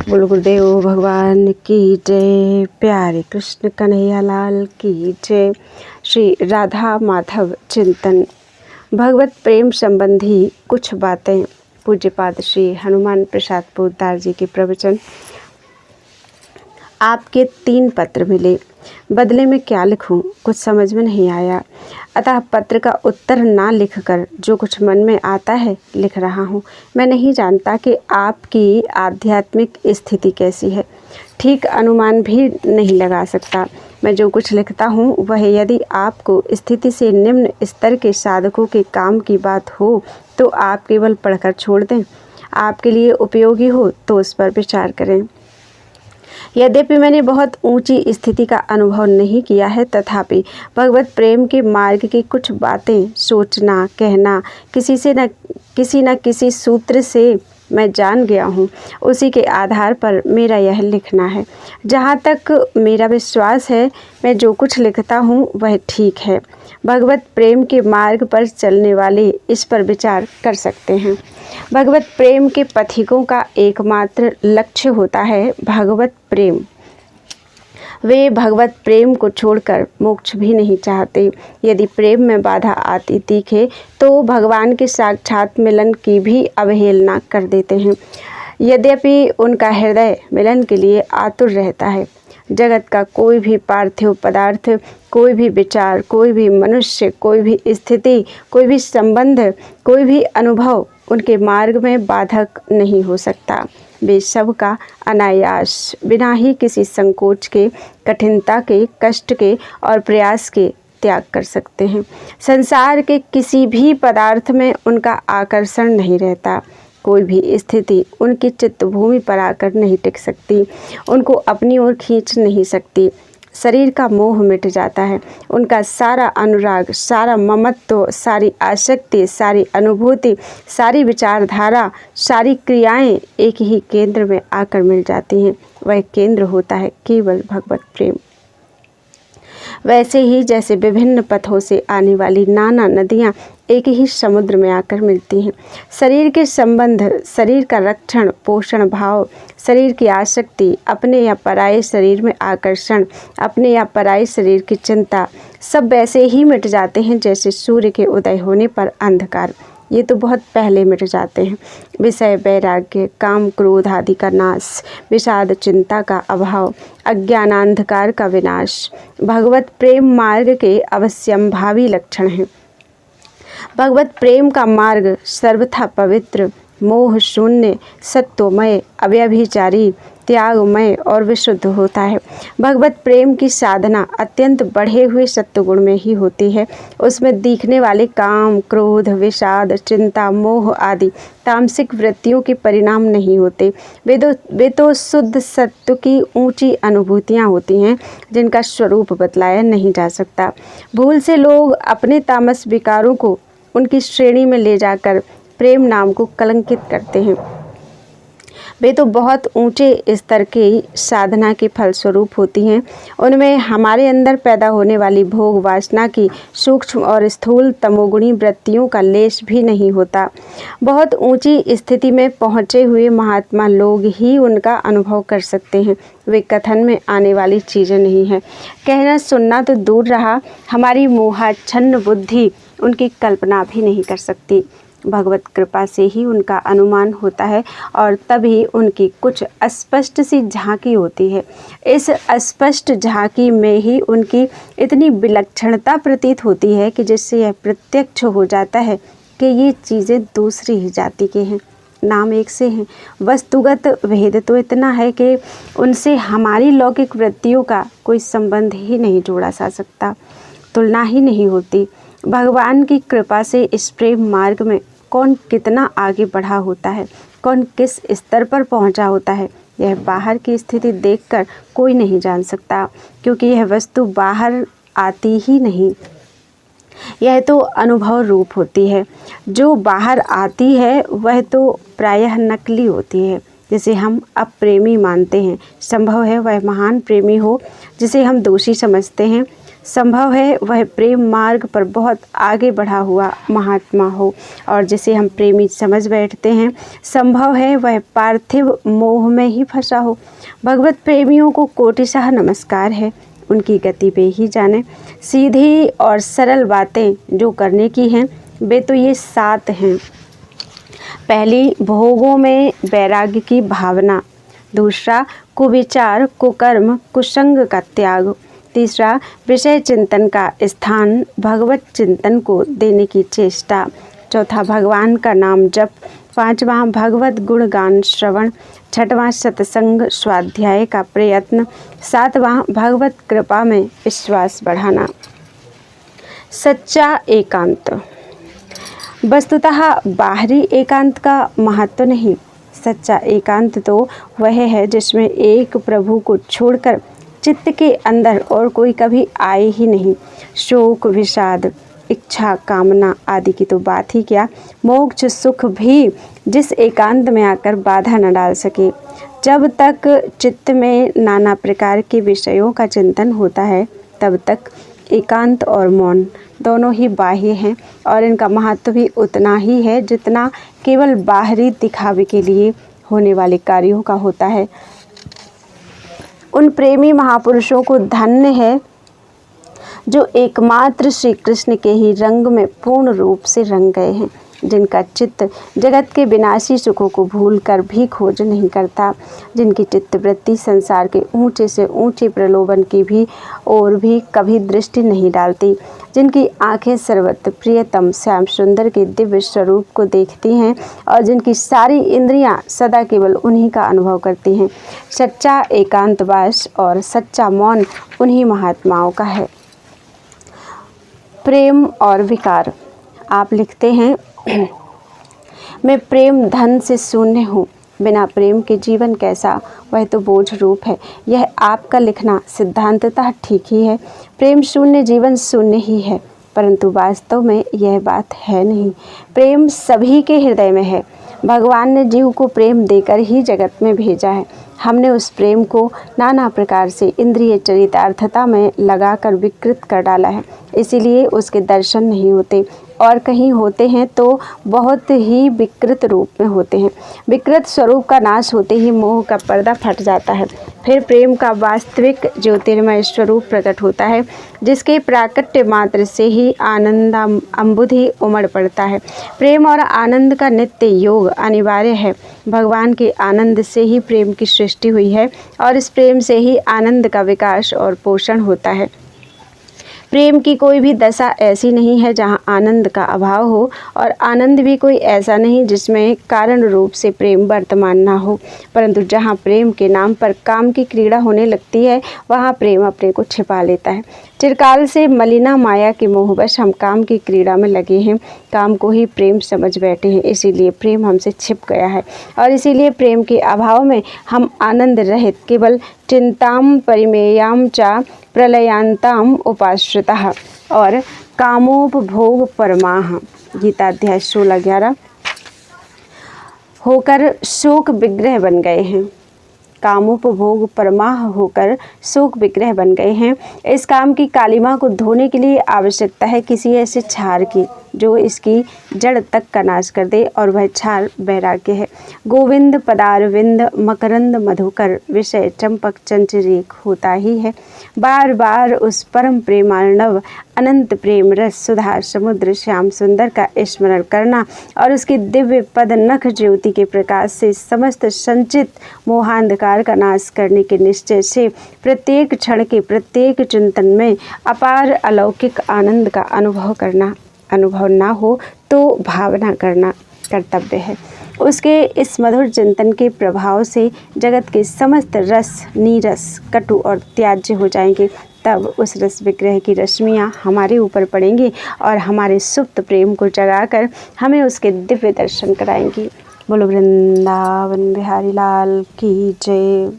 बोलो गुरुदेव भगवान की जय। प्यारे कृष्ण कन्हैया लाल की जय। श्री राधा माधव चिंतन भगवत प्रेम संबंधी कुछ बातें। पूज्यपाद श्री हनुमान प्रसाद पोद्दार जी के प्रवचन। आपके 3 पत्र मिले, बदले में क्या लिखूं, कुछ समझ में नहीं आया, अतः पत्र का उत्तर ना लिखकर जो कुछ मन में आता है लिख रहा हूँ। मैं नहीं जानता कि आपकी आध्यात्मिक स्थिति कैसी है, ठीक अनुमान भी नहीं लगा सकता। मैं जो कुछ लिखता हूँ वह यदि आपको स्थिति से निम्न स्तर के साधकों के काम की बात हो तो आप केवल पढ़कर छोड़ दें। आपके लिए उपयोगी हो तो उस पर विचार करें। यद्यपि मैंने बहुत ऊंची स्थिति का अनुभव नहीं किया है, तथापि भगवत प्रेम के मार्ग की कुछ बातें सोचना, कहना, किसी न किसी सूत्र से मैं जान गया हूँ। उसी के आधार पर मेरा यह लिखना है। जहाँ तक मेरा विश्वास है, मैं जो कुछ लिखता हूँ वह ठीक है। भगवत प्रेम के मार्ग पर चलने वाले इस पर विचार कर सकते हैं। भगवत प्रेम के पथिकों का एकमात्र लक्ष्य होता है भगवत प्रेम। वे भगवत प्रेम को छोड़कर मोक्ष भी नहीं चाहते। यदि प्रेम में बाधा आती दिखे तो भगवान के साक्षात मिलन की भी अवहेलना कर देते हैं। यद्यपि उनका हृदय मिलन के लिए आतुर रहता है। जगत का कोई भी पार्थिव पदार्थ, कोई भी विचार, कोई भी मनुष्य, कोई भी स्थिति, कोई भी संबंध, कोई भी अनुभव उनके मार्ग में बाधक नहीं हो सकता। वे सब का अनायास, बिना ही किसी संकोच के, कठिनता के, कष्ट के और प्रयास के त्याग कर सकते हैं। संसार के किसी भी पदार्थ में उनका आकर्षण नहीं रहता। कोई भी स्थिति उनकी चित्तभूमि पर आकर नहीं टिक सकती, उनको अपनी ओर खींच नहीं सकती। शरीर का मोह मिट जाता है। उनका सारा अनुराग, सारा ममत्व, सारी आसक्ति, सारी अनुभूति, सारी विचारधारा, सारी क्रियाएं एक ही केंद्र में आकर मिल जाती हैं। वह केंद्र होता है केवल भगवत प्रेम। वैसे ही जैसे विभिन्न पथों से आने वाली नाना नदियाँ एक ही समुद्र में आकर मिलती हैं। शरीर के संबंध, शरीर का रक्षण पोषण भाव, शरीर की आसक्ति, अपने या पराये शरीर में आकर्षण, अपने या पराये शरीर की चिंता, सब वैसे ही मिट जाते हैं जैसे सूर्य के उदय होने पर अंधकार। ये तो बहुत पहले मिट जाते हैं। विषय वैराग्य, काम क्रोध आदि का नाश, विषाद चिंता का अभाव, अज्ञानांधकार का विनाश भगवत प्रेम मार्ग के अवश्यंभावी लक्षण हैं। भगवत प्रेम का मार्ग सर्वथा पवित्र, मोह शून्य, सत्वमय, अव्यभिचारी, त्यागमय और विशुद्ध होता है। भगवत प्रेम की साधना अत्यंत बढ़े हुए सत्वगुण में ही होती है। उसमें दिखने वाले काम क्रोध विषाद चिंता मोह आदि तामसिक वृत्तियों के परिणाम नहीं होते। वे तो शुद्ध सत्व की ऊंची अनुभूतियाँ होती हैं जिनका स्वरूप बतलाया नहीं जा सकता। भूल से लोग अपने तामस विकारों को उनकी श्रेणी में ले जाकर प्रेम नाम को कलंकित करते हैं। वे तो बहुत ऊंचे स्तर की साधना के फलस्वरूप होती हैं। उनमें हमारे अंदर पैदा होने वाली भोग वासना की सूक्ष्म और स्थूल तमोगुणी वृत्तियों का लेश भी नहीं होता। बहुत ऊंची स्थिति में पहुँचे हुए महात्मा लोग ही उनका अनुभव कर सकते हैं। वे कथन में आने वाली चीज़ें नहीं हैं। कहना सुनना तो दूर रहा, हमारी मोहाच्छन्न बुद्धि उनकी कल्पना भी नहीं कर सकती। भगवत कृपा से ही उनका अनुमान होता है और तभी उनकी कुछ अस्पष्ट सी झांकी होती है। इस अस्पष्ट झांकी में ही उनकी इतनी विलक्षणता प्रतीत होती है कि जिससे यह प्रत्यक्ष हो जाता है कि ये चीज़ें दूसरी ही जाति के हैं, नाम एक से हैं। वस्तुगत भेद तो इतना है कि उनसे हमारी लौकिक वृत्तियों का कोई संबंध ही नहीं जोड़ा जा सकता, तुलना ही नहीं होती। भगवान की कृपा से इस प्रेम मार्ग में कौन कितना आगे बढ़ा होता है, कौन किस स्तर पर पहुंचा होता है, यह बाहर की स्थिति देखकर कोई नहीं जान सकता, क्योंकि यह वस्तु बाहर आती ही नहीं। यह तो अनुभव रूप होती है। जो बाहर आती है वह तो प्रायः नकली होती है, जिसे हम अप्रेमी मानते हैं। संभव है वह महान प्रेमी हो जिसे हम दोषी समझते हैं। संभव है वह प्रेम मार्ग पर बहुत आगे बढ़ा हुआ महात्मा हो और जिसे हम प्रेमी समझ बैठते हैं, संभव है वह पार्थिव मोह में ही फंसा हो। भगवत प्रेमियों को कोटिशाह नमस्कार है, उनकी गति पे ही जाने। सीधी और सरल बातें जो करने की हैं वे तो ये 7 हैं। पहली, भोगों में वैराग्य की भावना। दूसरा, कुविचार, कुकर्म, कुसंग का त्याग। तीसरा, विषय चिंतन का स्थान भगवत चिंतन को देने की चेष्टा। चौथा, भगवान का नाम जप। पांचवा, भगवत गुणगान श्रवण। छठवां, सत्संग स्वाध्याय का प्रयत्न। सातवां, भगवत कृपा में विश्वास बढ़ाना। सच्चा एकांत। वस्तुतः बाहरी एकांत का महत्व नहीं, सच्चा एकांत तो वह है जिसमें एक प्रभु को छोड़कर चित्त के अंदर और कोई कभी आए ही नहीं। शोक, विषाद, इच्छा, कामना आदि की तो बात ही क्या, मोक्ष सुख भी जिस एकांत में आकर बाधा न डाल सके। जब तक चित्त में नाना प्रकार के विषयों का चिंतन होता है तब तक एकांत और मौन दोनों ही बाह्य हैं और इनका महत्व भी उतना ही है जितना केवल बाहरी दिखावे के लिए होने वाले कार्यों का होता है। उन प्रेमी महापुरुषों को धन्य है जो एकमात्र श्री कृष्ण के ही रंग में पूर्ण रूप से रंग गए हैं, जिनका चित्त जगत के विनाशी सुखों को भूलकर भी खोज नहीं करता, जिनकी चित्तवृत्ति संसार के ऊंचे से ऊंचे प्रलोभन की भी और भी कभी दृष्टि नहीं डालती, जिनकी आंखें सर्वत्र प्रियतम श्याम सुंदर के दिव्य स्वरूप को देखती हैं और जिनकी सारी इंद्रियां सदा केवल उन्हीं का अनुभव करती हैं। सच्चा एकांतवास और सच्चा मौन उन्हीं महात्माओं का है। प्रेम और विकार। आप लिखते हैं, मैं प्रेम धन से शून्य हूँ, बिना प्रेम के जीवन कैसा, वह तो बोझ रूप है। यह आपका लिखना सिद्धांततः ठीक ही है। प्रेम शून्य जीवन शून्य ही है, परंतु वास्तव में यह बात है नहीं। प्रेम सभी के हृदय में है। भगवान ने जीव को प्रेम देकर ही जगत में भेजा है। हमने उस प्रेम को नाना प्रकार से इंद्रिय चरितार्थता में लगाकर विकृत कर डाला है, इसीलिए उसके दर्शन नहीं होते और कहीं होते हैं तो बहुत ही विकृत रूप में होते हैं। विकृत स्वरूप का नाश होते ही मोह का पर्दा फट जाता है, फिर प्रेम का वास्तविक ज्योतिर्मय स्वरूप प्रकट होता है, जिसके प्राकट्य मात्र से ही आनंद अम्बुधि उमड़ पड़ता है। प्रेम और आनंद का नित्य योग अनिवार्य है। भगवान के आनंद से ही प्रेम की सृष्टि हुई है और इस प्रेम से ही आनंद का विकास और पोषण होता है। प्रेम की कोई भी दशा ऐसी नहीं है जहाँ आनंद का अभाव हो और आनंद भी कोई ऐसा नहीं जिसमें कारण रूप से प्रेम वर्तमान ना हो, परंतु जहाँ प्रेम के नाम पर काम की क्रीड़ा होने लगती है वहाँ प्रेम अपने को छिपा लेता है। चिरकाल से मलिना माया के मोहवश हम काम की क्रीड़ा में लगे हैं, काम को ही प्रेम समझ बैठे हैं, इसीलिए प्रेम हमसे छिप गया है और इसीलिए प्रेम के अभाव में हम आनंद रहित केवल चिंताम परिमेयाम चा प्रलयांताम उपाश्रितः और कामोपभोग परमाह गीताध्याय 16-11 होकर शोक विग्रह बन गए हैं। कामोपभोग परमाह होकर शोक विग्रह बन गए हैं। इस काम की कालिमा को धोने के लिए आवश्यकता है किसी ऐसे क्षार की जो इसकी जड़ तक का नाश कर दे और वह क्षार वैराग्य है। गोविंद पदारविंद मकरंद मधुकर विषय चंपक चंचरीक होता ही है। बार बार उस परम प्रेमार्णव अनंत प्रेम रस सुधा समुद्र श्याम सुंदर का स्मरण करना और उसके दिव्य पद नख ज्योति के प्रकाश से समस्त संचित मोहांधकार का नाश करने के निश्चय से प्रत्येक क्षण के प्रत्येक चिंतन में अपार अलौकिक आनंद का अनुभव ना हो तो भावना करना कर्तव्य है। उसके इस मधुर चिंतन के प्रभाव से जगत के समस्त रस नीरस कटु और त्याज्य हो जाएंगे। तब उस रस विग्रह की रश्मियाँ हमारे ऊपर पड़ेंगी और हमारे सुप्त प्रेम को जगाकर हमें उसके दिव्य दर्शन कराएंगी। बोलो वृंदावन बिहारी लाल की जय।